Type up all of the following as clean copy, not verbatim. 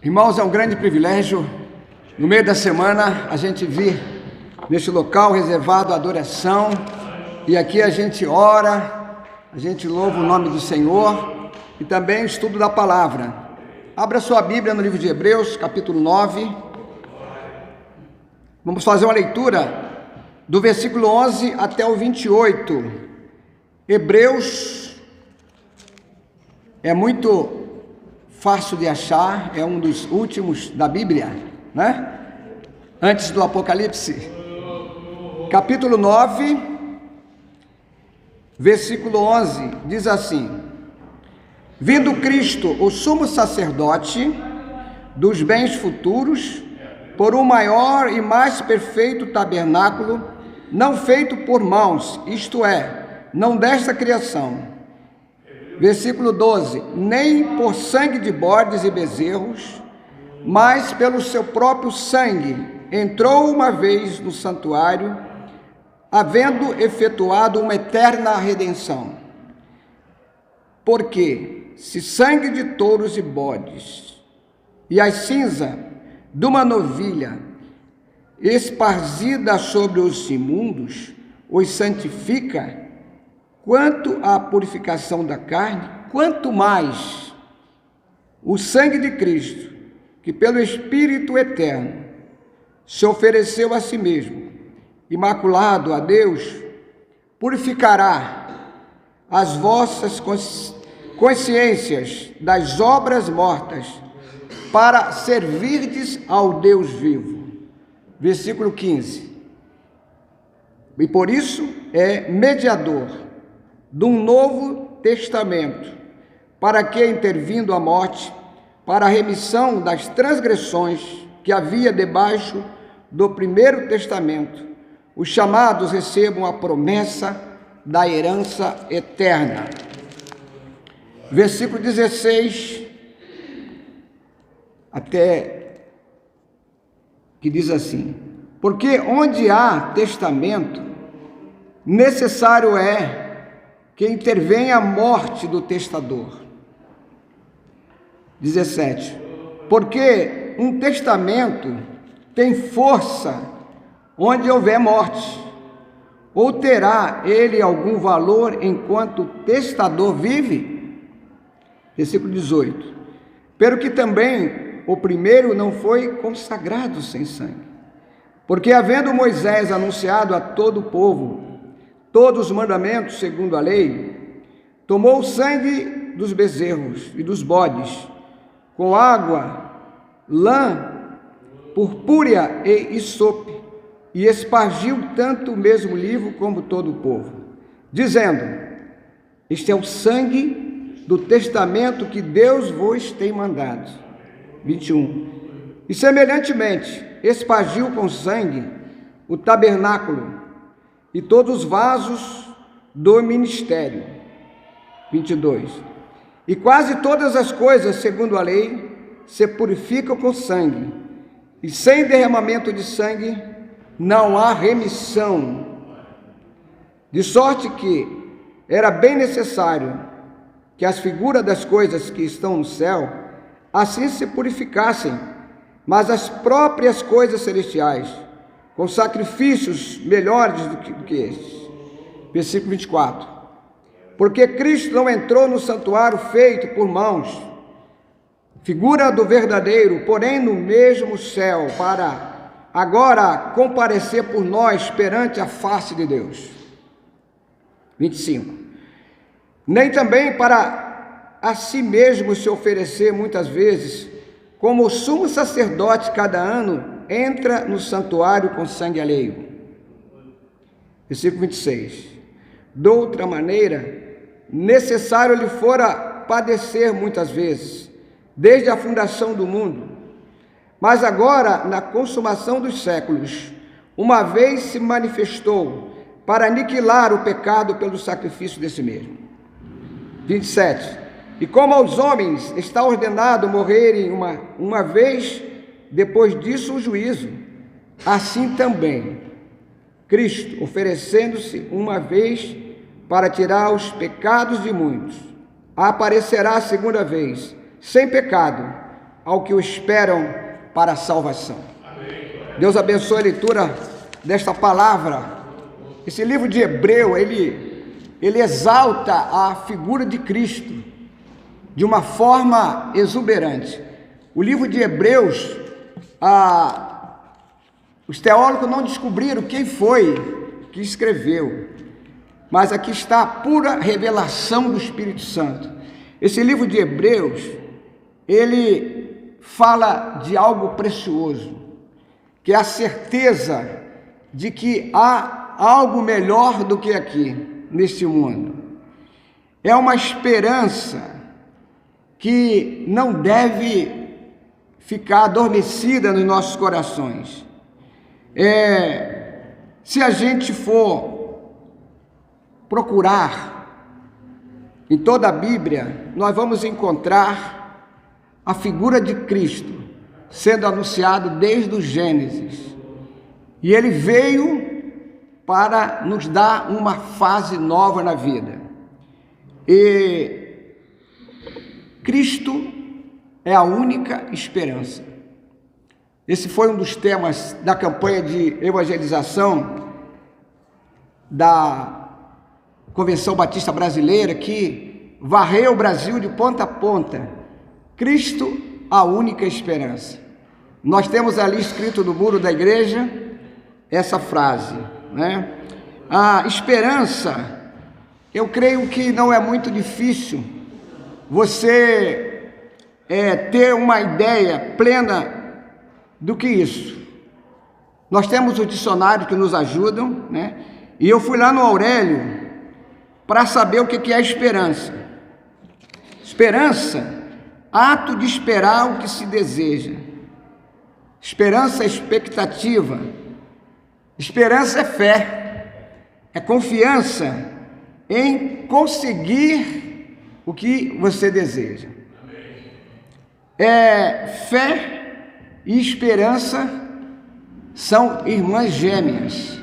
Irmãos, é um grande privilégio, no meio da semana, a gente vir neste local reservado à adoração, e aqui a gente ora, a gente louva o nome do Senhor, e também o estudo da palavra. Abra sua Bíblia no livro de Hebreus, capítulo 9, vamos fazer uma leitura do versículo 11 até o 28, Hebreus é muito fácil de achar, é um dos últimos da Bíblia, né? Antes do Apocalipse. Capítulo 9, versículo 11, diz assim: vindo Cristo, o sumo sacerdote dos bens futuros, por um maior e mais perfeito tabernáculo, não feito por mãos, isto é, não desta criação. Versículo 12: nem por sangue de bodes e bezerros, mas pelo seu próprio sangue, entrou uma vez no santuário, havendo efetuado uma eterna redenção. Porque se sangue de touros e bodes, e a cinza de uma novilha, esparzida sobre os imundos, os santifica, quanto à purificação da carne, quanto mais o sangue de Cristo, que pelo Espírito eterno se ofereceu a si mesmo, imaculado a Deus, purificará as vossas consciências das obras mortas, para servirdes ao Deus vivo. Versículo 15: e por isso é mediador de um novo testamento, para que, intervindo a morte, para a remissão das transgressões que havia debaixo do primeiro testamento, os chamados recebam a promessa da herança eterna. Versículo 16, até que diz assim: porque onde há testamento, necessário é que intervenha a morte do testador. 17. Porque um testamento tem força onde houver morte, ou terá ele algum valor enquanto o testador vive? Versículo 18. Pelo que também o primeiro não foi consagrado sem sangue, porque havendo Moisés anunciado a todo o povo todos os mandamentos segundo a lei, tomou o sangue dos bezerros e dos bodes, com água, lã, purpúrea e isope, e espargiu tanto o mesmo livro como todo o povo, dizendo: este é o sangue do testamento que Deus vos tem mandado. 21. E semelhantemente espargiu com sangue o tabernáculo e todos os vasos do ministério. 22. E quase todas as coisas, segundo a lei, se purificam com sangue, e sem derramamento de sangue não há remissão. De sorte que era bem necessário que as figuras das coisas que estão no céu assim se purificassem, mas as próprias coisas celestiais com sacrifícios melhores do que estes. Versículo 24. Porque Cristo não entrou no santuário feito por mãos, figura do verdadeiro, porém no mesmo céu, para agora comparecer por nós perante a face de Deus. 25. Nem também para a si mesmo se oferecer muitas vezes, como o sumo sacerdote cada ano entra no santuário com sangue alheio. Versículo 26. De outra maneira, necessário lhe fora padecer muitas vezes, desde a fundação do mundo. Mas agora, na consumação dos séculos, uma vez se manifestou para aniquilar o pecado pelo sacrifício desse mesmo. 27. E como aos homens está ordenado morrerem uma vez, depois disso o juízo, assim também Cristo, oferecendo-se uma vez para tirar os pecados de muitos, aparecerá a segunda vez, sem pecado, ao que o esperam para a salvação. Deus abençoe a leitura desta palavra. Esse livro de Hebreu, ele exalta a figura de Cristo de uma forma exuberante. O livro de Hebreus, os teólogos não descobriram quem foi que escreveu, mas aqui está a pura revelação do Espírito Santo. Esse livro de Hebreus, ele fala de algo precioso, que é a certeza de que há algo melhor do que aqui, neste mundo. É uma esperança que não deve ficar adormecida nos nossos corações. Se a gente for procurar em toda a Bíblia, nós vamos encontrar a figura de Cristo sendo anunciado desde o Gênesis. E ele veio para nos dar uma fase nova na vida. E Cristo é a única esperança. Esse foi um dos temas da campanha de evangelização da Convenção Batista Brasileira, que varreu o Brasil de ponta a ponta. Cristo, a única esperança. Nós temos ali escrito no muro da igreja essa frase, né? A esperança, eu creio que não é muito difícil você ter uma ideia plena do que isso. Nós temos os dicionários que nos ajudam, né? E eu fui lá no Aurélio para saber o que é esperança. Esperança, ato de esperar o que se deseja. Esperança é expectativa. Esperança é fé, é confiança em conseguir o que você deseja. Fé e esperança são irmãs gêmeas,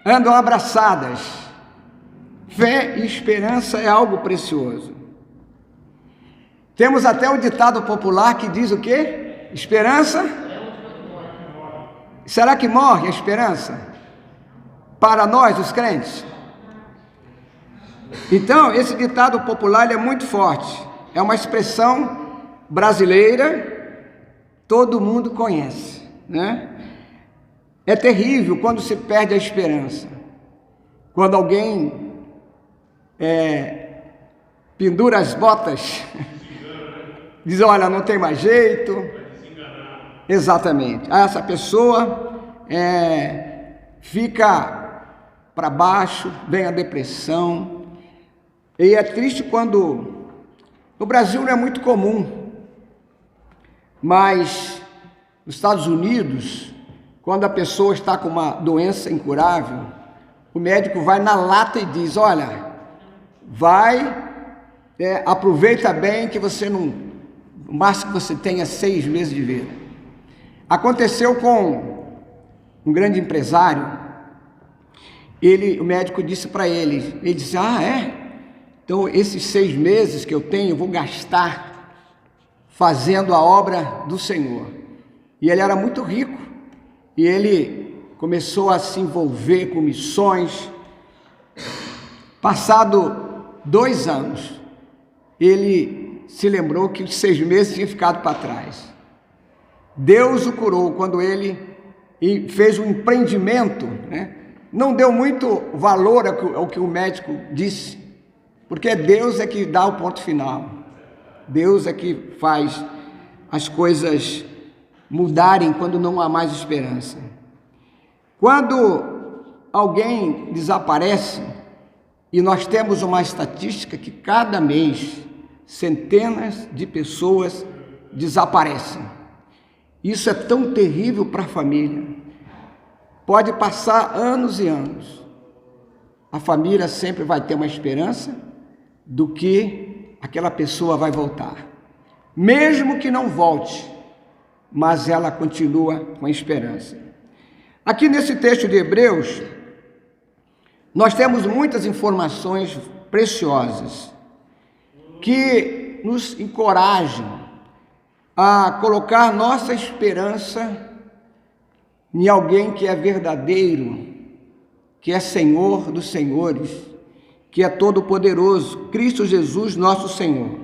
andam abraçadas. Fé e esperança é algo precioso. Temos até um ditado popular que diz o quê? Esperança? Será que morre a esperança? Para nós, os crentes? Então, esse ditado popular ele é muito forte. É uma expressão brasileira, todo mundo conhece, né? É terrível quando se perde a esperança. Quando alguém pendura as botas, diz, olha, não tem mais jeito. Exatamente. Essa pessoa fica para baixo, vem a depressão. E é triste quando, no Brasil não é muito comum, mas nos Estados Unidos, quando a pessoa está com uma doença incurável, o médico vai na lata e diz, olha, aproveita bem que você não, o máximo que você tenha 6 meses de vida. Aconteceu com um grande empresário, o médico disse para ele disse, então esses 6 meses que eu tenho, eu vou gastar fazendo a obra do Senhor. E ele era muito rico, e ele começou a se envolver com missões. Passado 2 anos, ele se lembrou que os 6 meses tinham ficado para trás. Deus o curou quando ele fez um empreendimento, né? Não deu muito valor ao que o médico disse, porque Deus é que dá o ponto final. Deus é que faz as coisas mudarem quando não há mais esperança. Quando alguém desaparece, e nós temos uma estatística que cada mês centenas de pessoas desaparecem. Isso é tão terrível para a família. Pode passar anos e anos. A família sempre vai ter uma esperança do que aquela pessoa vai voltar. Mesmo que não volte, mas ela continua com a esperança. Aqui nesse texto de Hebreus, nós temos muitas informações preciosas que nos encorajam a colocar nossa esperança em alguém que é verdadeiro, que é Senhor dos senhores, que é todo-poderoso, Cristo Jesus, nosso Senhor.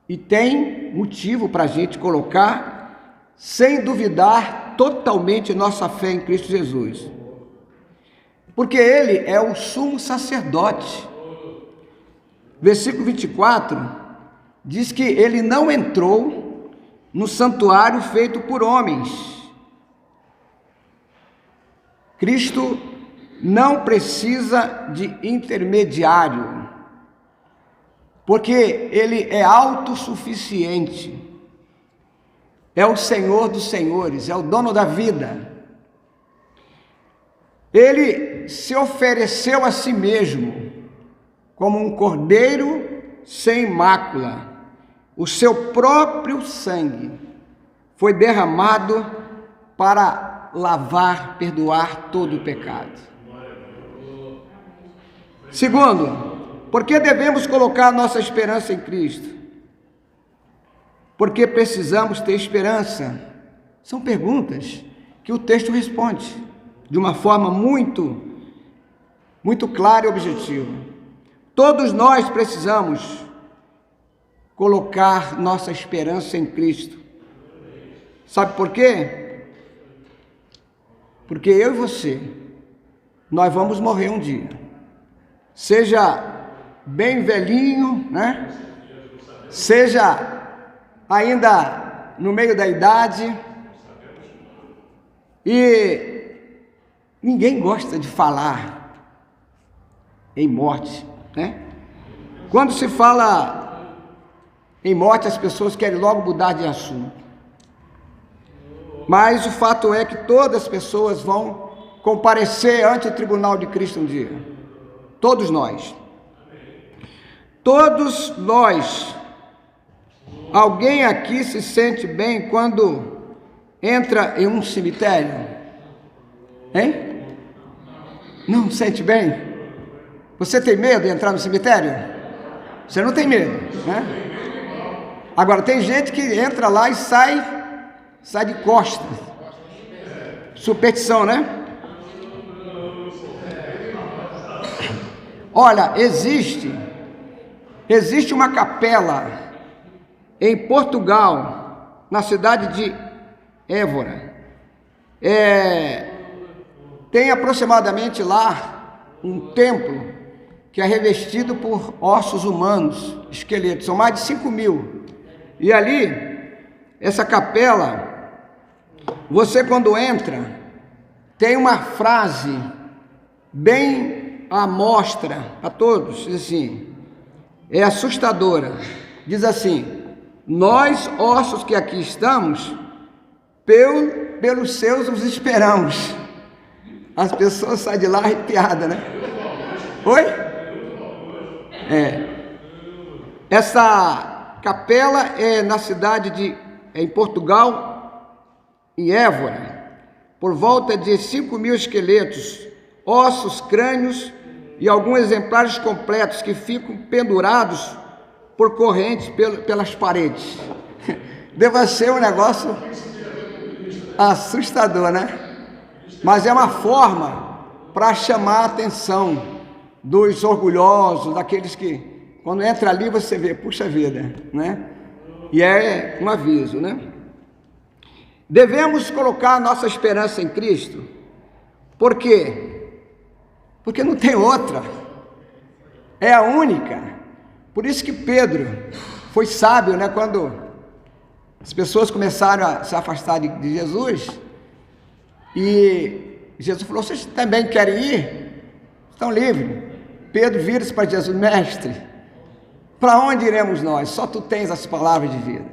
E tem motivo para a gente colocar, sem duvidar, totalmente nossa fé em Cristo Jesus. Porque Ele é o sumo sacerdote. Versículo 24 diz que Ele não entrou no santuário feito por homens. Cristo não precisa de intermediário, porque Ele é autossuficiente, é o Senhor dos senhores, é o dono da vida. Ele se ofereceu a si mesmo como um cordeiro sem mácula. O seu próprio sangue foi derramado para lavar, perdoar todo o pecado. Segundo, por que devemos colocar nossa esperança em Cristo? Porque precisamos ter esperança. São perguntas que o texto responde de uma forma muito clara e objetiva. Todos nós precisamos colocar nossa esperança em Cristo. Sabe por quê? Porque eu e você, nós vamos morrer um dia. Seja bem velhinho, né? Seja ainda no meio da idade. E ninguém gosta de falar em morte, né? Quando se fala em morte, as pessoas querem logo mudar de assunto. Mas o fato é que todas as pessoas vão comparecer ante o tribunal de Cristo um dia. Todos nós. Todos nós. Alguém aqui se sente bem quando entra em um cemitério? Hein? Não se sente bem? Você tem medo de entrar no cemitério? Você não tem medo, né? Agora, tem gente que entra lá e sai de costas. Superstição, né? Olha, existe uma capela em Portugal, na cidade de Évora. Tem aproximadamente lá um templo que é revestido por ossos humanos, esqueletos, são mais de 5.000. E ali, essa capela, você quando entra, tem uma frase bem à mostra para todos, diz assim, é assustadora, diz assim: nós, ossos que aqui estamos, pelos seus os esperamos. As pessoas saem de lá arrepiadas, né? Oi? Essa capela é na cidade em Portugal, em Évora, por volta de 5.000 esqueletos, ossos, crânios e alguns exemplares completos que ficam pendurados por correntes pelas paredes. Deve ser um negócio assustador, né? Mas é uma forma para chamar a atenção dos orgulhosos, daqueles que quando entra ali você vê, puxa vida, né? E é um aviso, né? Devemos colocar nossa esperança em Cristo. Por quê? Porque não tem outra. É a única. Por isso que Pedro foi sábio, né? Quando as pessoas começaram a se afastar de Jesus, e Jesus falou: vocês também querem ir? Estão livres. Pedro vira-se para Jesus: mestre, para onde iremos nós? Só tu tens as palavras de vida,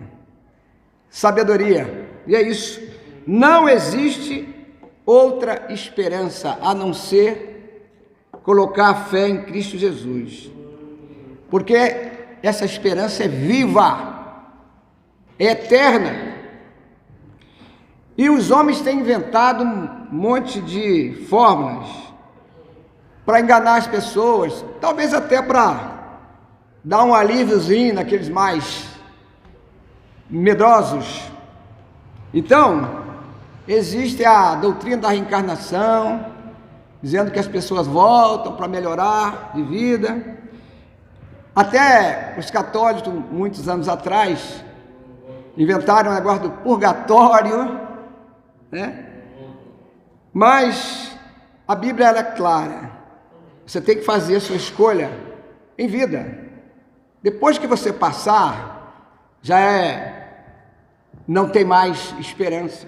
sabedoria. E é isso. Não existe outra esperança a não ser colocar a fé em Cristo Jesus, porque essa esperança é viva, é eterna. E os homens têm inventado um monte de fórmulas para enganar as pessoas, talvez até para dar um alíviozinho naqueles mais medrosos. Então, existe a doutrina da reencarnação, dizendo que as pessoas voltam para melhorar de vida. Até os católicos, muitos anos atrás, inventaram o negócio do purgatório, né? Mas a Bíblia ela é clara. Você tem que fazer a sua escolha em vida. Depois que você passar, não tem mais esperança.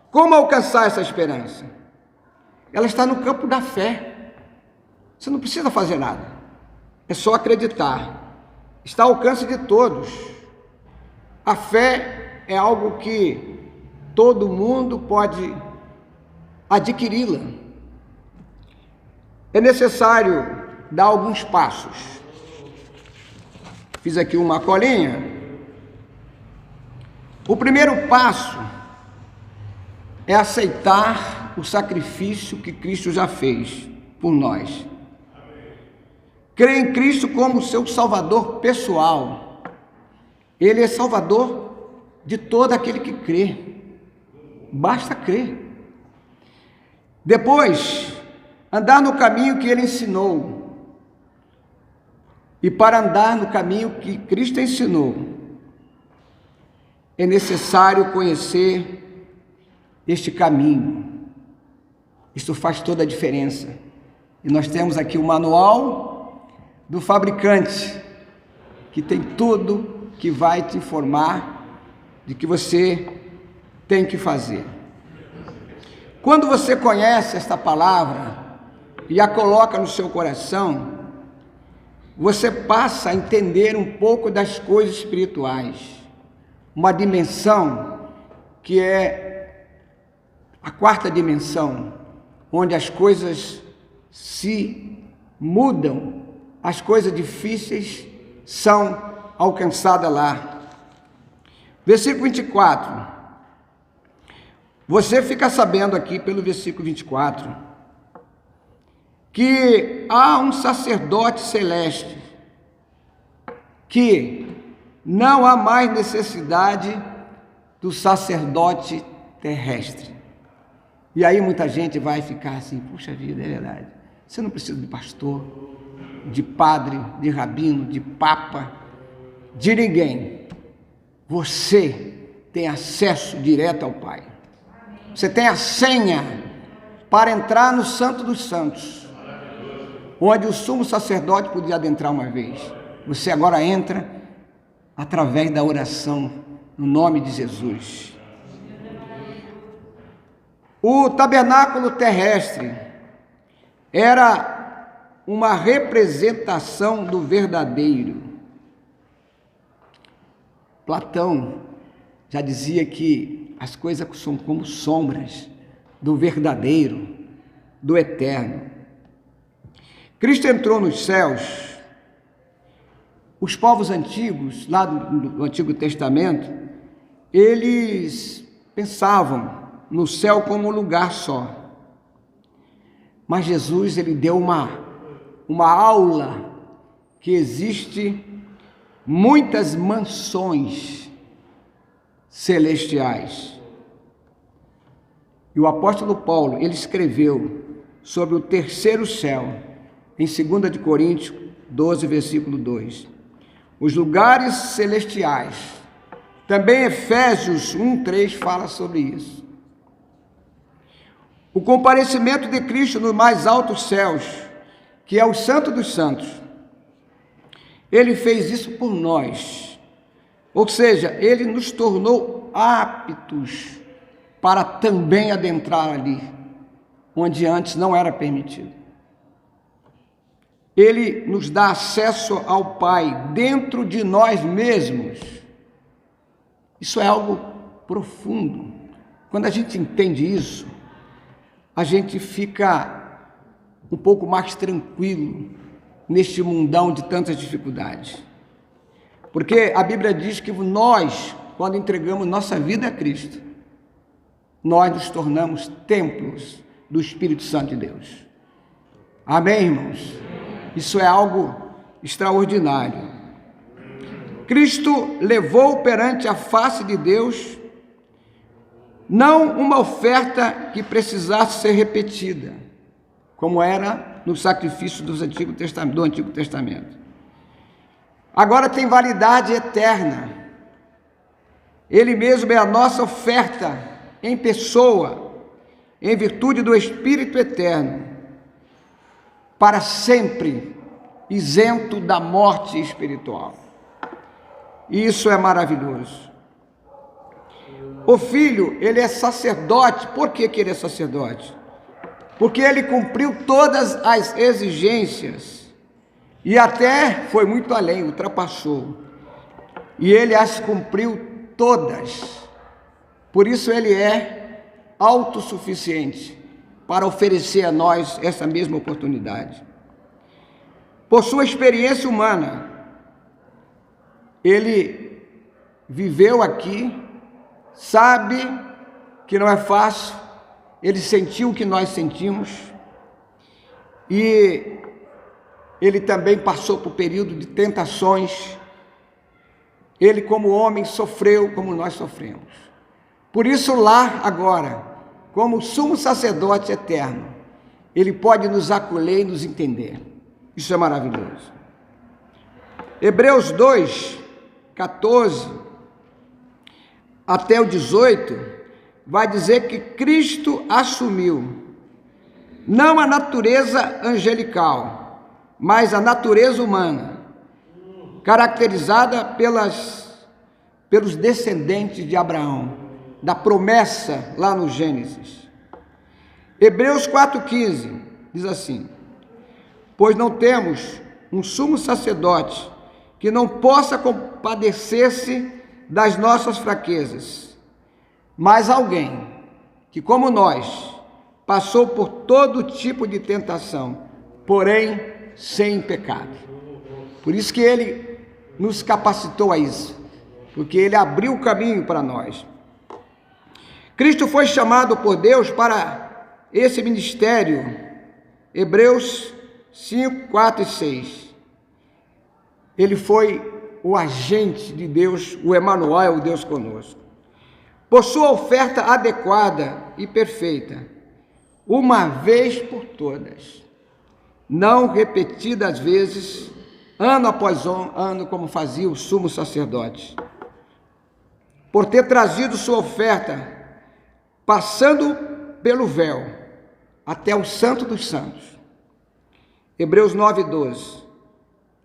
Como alcançar essa esperança? Ela está no campo da fé. Você não precisa fazer nada. É só acreditar. Está ao alcance de todos. A fé é algo que todo mundo pode adquiri-la. É necessário dar alguns passos. Fiz aqui uma colinha. O primeiro passo é aceitar o sacrifício que Cristo já fez por nós. Crer em Cristo como seu Salvador pessoal. Ele é Salvador de todo aquele que crê. Basta crer. Depois, andar no caminho que Ele ensinou. E para andar no caminho que Cristo ensinou, é necessário conhecer este caminho. Isso faz toda a diferença. E nós temos aqui o manual do fabricante, que tem tudo que vai te informar de que você tem que fazer. Quando você conhece esta palavra e a coloca no seu coração, você passa a entender um pouco das coisas espirituais, uma dimensão que é a quarta dimensão, onde as coisas se mudam, as coisas difíceis são alcançadas lá. Versículo 24. Você fica sabendo aqui pelo versículo 24 que há um sacerdote celeste, que não há mais necessidade do sacerdote terrestre. E aí muita gente vai ficar assim, puxa vida, é verdade. Você não precisa de pastor, de padre, de rabino, de papa, de ninguém. Você tem acesso direto ao Pai. Você tem a senha para entrar no Santo dos Santos, onde o sumo sacerdote podia adentrar uma vez. Você agora entra através da oração, no nome de Jesus. O tabernáculo terrestre era uma representação do verdadeiro. Platão já dizia que as coisas são como sombras do verdadeiro, do eterno. Cristo entrou nos céus. Os povos antigos, lá do Antigo Testamento, eles pensavam no céu como um lugar só. Mas Jesus, ele deu uma aula que existe muitas mansões celestiais. E o apóstolo Paulo, ele escreveu sobre o terceiro céu, em 2 Coríntios 12, versículo 2. Os lugares celestiais. Também Efésios 1, 3 fala sobre isso. O comparecimento de Cristo nos mais altos céus, que é o Santo dos Santos. Ele fez isso por nós. Ou seja, ele nos tornou aptos para também adentrar ali, onde antes não era permitido. Ele nos dá acesso ao Pai dentro de nós mesmos. Isso é algo profundo. Quando a gente entende isso, a gente fica um pouco mais tranquilo neste mundão de tantas dificuldades. Porque a Bíblia diz que nós, quando entregamos nossa vida a Cristo, nós nos tornamos templos do Espírito Santo de Deus. Amém, irmãos? Isso é algo extraordinário. Cristo levou perante a face de Deus não uma oferta que precisasse ser repetida, como era no sacrifício do Antigo Testamento. Agora tem validade eterna. Ele mesmo é a nossa oferta em pessoa, em virtude do Espírito eterno, para sempre isento da morte espiritual. E isso é maravilhoso. O Filho, ele é sacerdote. Por que ele é sacerdote? Porque ele cumpriu todas as exigências e até foi muito além, ultrapassou. E ele as cumpriu todas. Por isso ele é autossuficiente para oferecer a nós essa mesma oportunidade. Por sua experiência humana, ele viveu aqui, sabe que não é fácil, ele sentiu o que nós sentimos e ele também passou por período de tentações. Ele, como homem, sofreu como nós sofremos. Por isso, lá agora, como sumo sacerdote eterno, ele pode nos acolher e nos entender. Isso é maravilhoso. Hebreus 2, 14 até o 18, vai dizer que Cristo assumiu não a natureza angelical, mas a natureza humana, caracterizada pelos descendentes de Abraão, da promessa lá no Gênesis. Hebreus 4,15 diz assim: pois não temos um sumo sacerdote que não possa compadecer-se das nossas fraquezas, mas alguém que, como nós, passou por todo tipo de tentação, porém sem pecado. Por isso que ele nos capacitou a isso, porque ele abriu o caminho para nós. Cristo foi chamado por Deus para esse ministério. Hebreus 5, 4 e 6. Ele foi o agente de Deus, o Emanuel, o Deus conosco. Por sua oferta adequada e perfeita, uma vez por todas, não repetidas vezes, ano após ano, como fazia o sumo sacerdote. Por ter trazido sua oferta, passando pelo véu, até o Santo dos Santos. Hebreus 9, 12.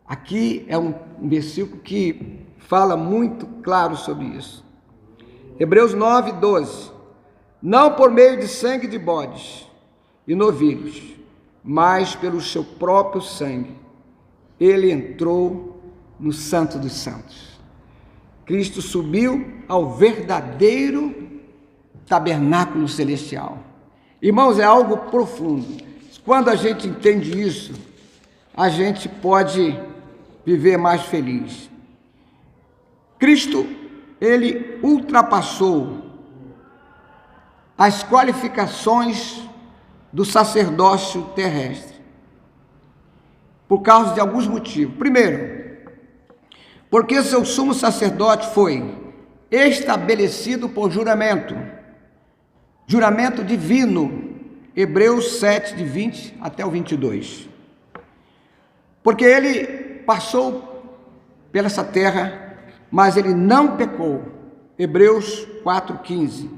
Aqui é um versículo que fala muito claro sobre isso. Hebreus 9, 12. Não por meio de sangue de bodes e novilhos, mas pelo seu próprio sangue, ele entrou no Santo dos Santos. Cristo subiu ao verdadeiro tabernáculo celestial. Irmãos, é algo profundo. Quando a gente entende isso, a gente pode viver mais feliz. Cristo, ele ultrapassou as qualificações do sacerdócio terrestre, por causa de alguns motivos. Primeiro, porque seu sumo sacerdote foi estabelecido por juramento divino, Hebreus 7, de 20 até o 22. Porque ele passou pela essa terra, mas ele não pecou, Hebreus 4, 15,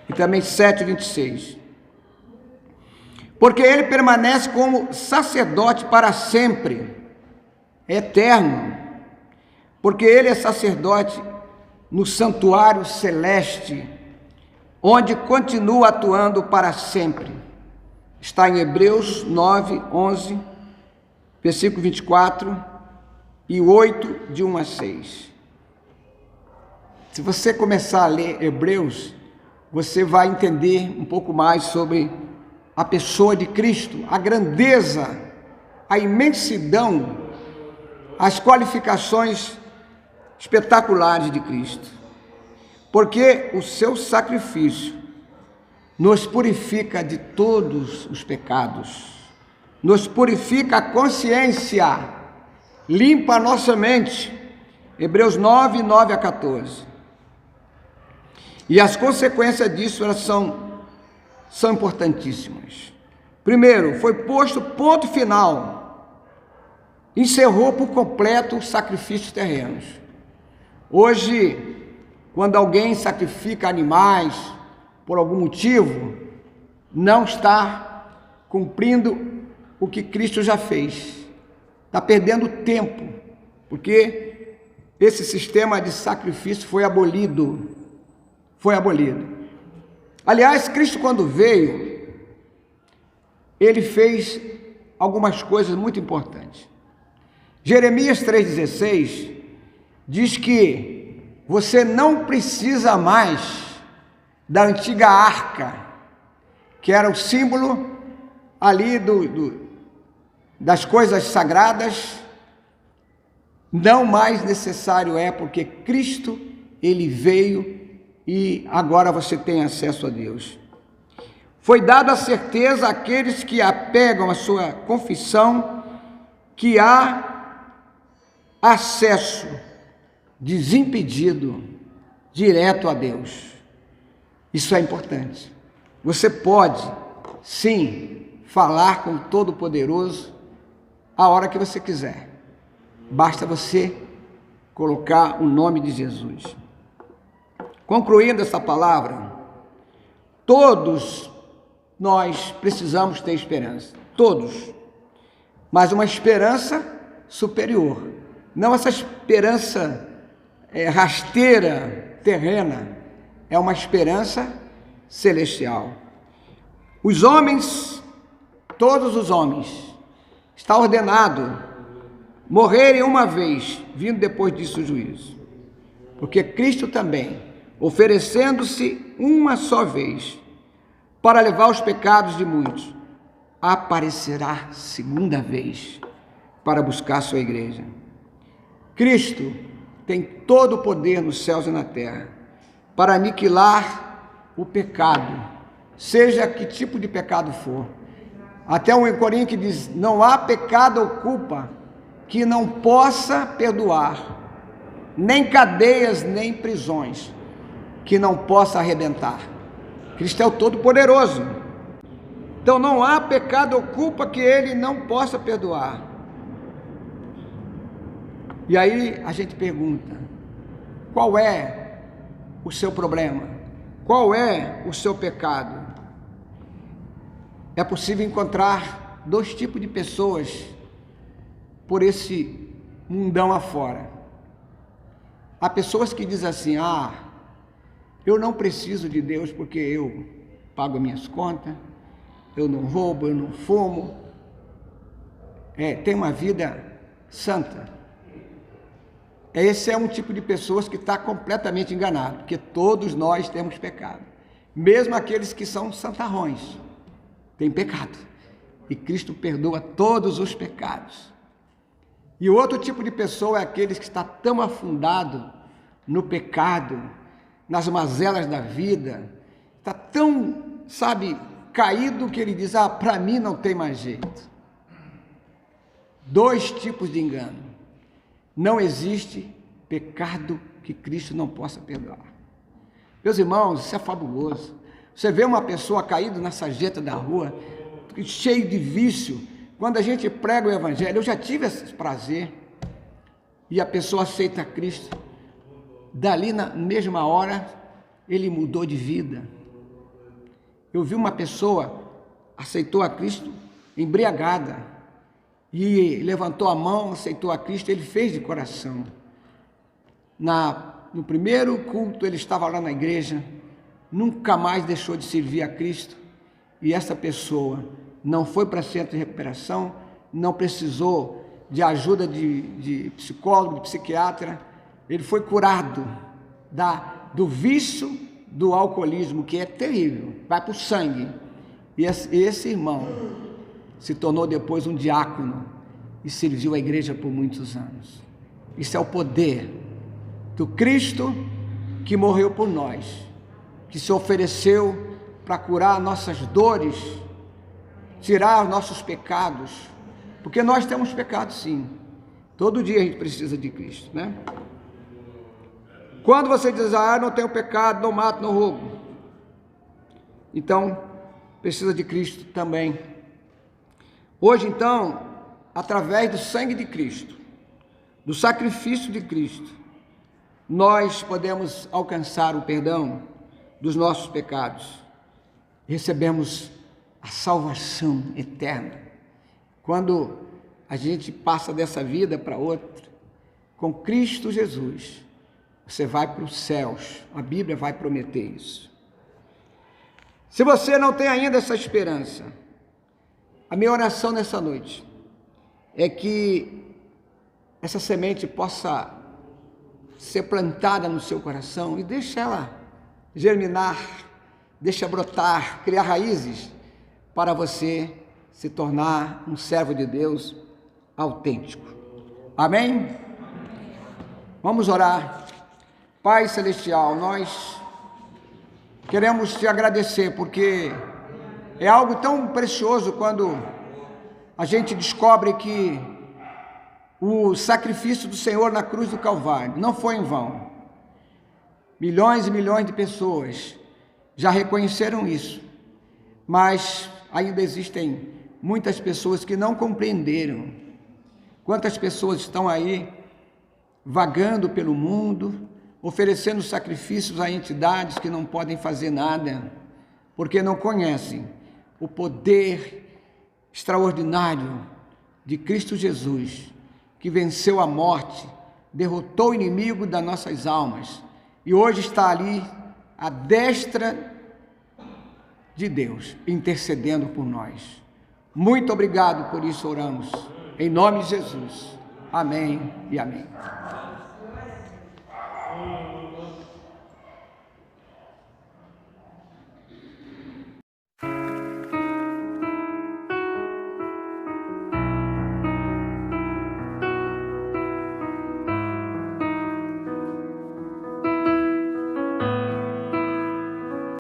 e também 7, 26. Porque ele permanece como sacerdote para sempre, eterno, porque ele é sacerdote no santuário celeste, onde continua atuando para sempre. Está em Hebreus 9, 11, versículo 24 e 8, de 1 a 6. Se você começar a ler Hebreus, você vai entender um pouco mais sobre a pessoa de Cristo, a grandeza, a imensidão, as qualificações espetaculares de Cristo. Porque o seu sacrifício nos purifica de todos os pecados, nos purifica a consciência, limpa a nossa mente, Hebreus 9, 9 a 14. E as consequências disso elas são importantíssimas. Primeiro, foi posto ponto final. Encerrou por completo os sacrifícios terrenos. Hoje, quando alguém sacrifica animais por algum motivo, não está cumprindo o que Cristo já fez. Está perdendo tempo, porque esse sistema de sacrifício foi abolido. Foi abolido. Aliás, Cristo, quando veio, ele fez algumas coisas muito importantes. Jeremias 3,16 diz que você não precisa mais da antiga arca, que era o símbolo ali das coisas sagradas. Não mais necessário é, porque Cristo, ele veio e agora você tem acesso a Deus. Foi dada a certeza àqueles que apegam a sua confissão que há acesso desimpedido direto a Deus. Isso é importante. Você pode, sim, falar com o Todo-Poderoso a hora que você quiser. Basta você colocar o nome de Jesus. Concluindo essa palavra, todos nós precisamos ter esperança, todos, mas uma esperança superior, não essa esperança rasteira, terrena, é uma esperança celestial. Os homens, todos os homens, está ordenado morrerem uma vez, vindo depois disso o juízo, porque Cristo também, oferecendo-se uma só vez para levar os pecados de muitos, aparecerá segunda vez para buscar sua igreja. Cristo tem todo o poder nos céus e na terra para aniquilar o pecado, seja que tipo de pecado for. Até 1 Coríntios que diz: não há pecado ou culpa que não possa perdoar, nem cadeias, nem prisões que não possa arrebentar. Cristo é o Todo-Poderoso. Então não há pecado ou culpa que ele não possa perdoar. E aí a gente pergunta: qual é o seu problema? Qual é o seu pecado? É possível encontrar dois tipos de pessoas por esse mundão afora. Há pessoas que dizem assim: eu não preciso de Deus porque eu pago minhas contas, eu não roubo, eu não fumo, tenho uma vida santa. Esse é um tipo de pessoas que está completamente enganado, porque todos nós temos pecado, mesmo aqueles que são santarrões, têm pecado, e Cristo perdoa todos os pecados. E o outro tipo de pessoa é aqueles que está tão afundado no pecado, nas mazelas da vida, está tão, caído que ele diz: para mim não tem mais jeito. Dois tipos de engano. Não existe pecado que Cristo não possa perdoar. Meus irmãos, isso é fabuloso. Você vê uma pessoa caída na sarjeta da rua, cheio de vício. Quando a gente prega o Evangelho, eu já tive esse prazer, e a pessoa aceita Cristo, dali na mesma hora, ele mudou de vida. Eu vi uma pessoa, aceitou a Cristo, embriagada, e levantou a mão, aceitou a Cristo, ele fez de coração. No primeiro culto, ele estava lá na igreja, nunca mais deixou de servir a Cristo, e essa pessoa não foi para centro de recuperação, não precisou de ajuda de psicólogo, de psiquiatra, ele foi curado do vício do alcoolismo, que é terrível, vai para o sangue. E esse irmão se tornou depois um diácono e serviu a igreja por muitos anos. Isso é o poder do Cristo que morreu por nós, que se ofereceu para curar nossas dores, tirar os nossos pecados, porque nós temos pecados sim, todo dia a gente precisa de Cristo, né? Quando você diz, não tenho pecado, não mato, não roubo, então precisa de Cristo também. Hoje, então, através do sangue de Cristo, do sacrifício de Cristo, nós podemos alcançar o perdão dos nossos pecados. Recebemos a salvação eterna. Quando a gente passa dessa vida para outra, com Cristo Jesus, você vai para os céus. A Bíblia vai prometer isso. Se você não tem ainda essa esperança, a minha oração nessa noite é que essa semente possa ser plantada no seu coração e deixa ela germinar, deixa brotar, criar raízes para você se tornar um servo de Deus autêntico. Amém? Vamos orar. Pai Celestial, nós queremos te agradecer porque é algo tão precioso quando a gente descobre que o sacrifício do Senhor na cruz do Calvário não foi em vão. Milhões e milhões de pessoas já reconheceram isso, mas ainda existem muitas pessoas que não compreenderam. Quantas pessoas estão aí vagando pelo mundo, oferecendo sacrifícios a entidades que não podem fazer nada, porque não conhecem o poder extraordinário de Cristo Jesus, que venceu a morte, derrotou o inimigo das nossas almas e hoje está ali à destra de Deus, intercedendo por nós. Muito obrigado por isso oramos, em nome de Jesus. Amém e amém.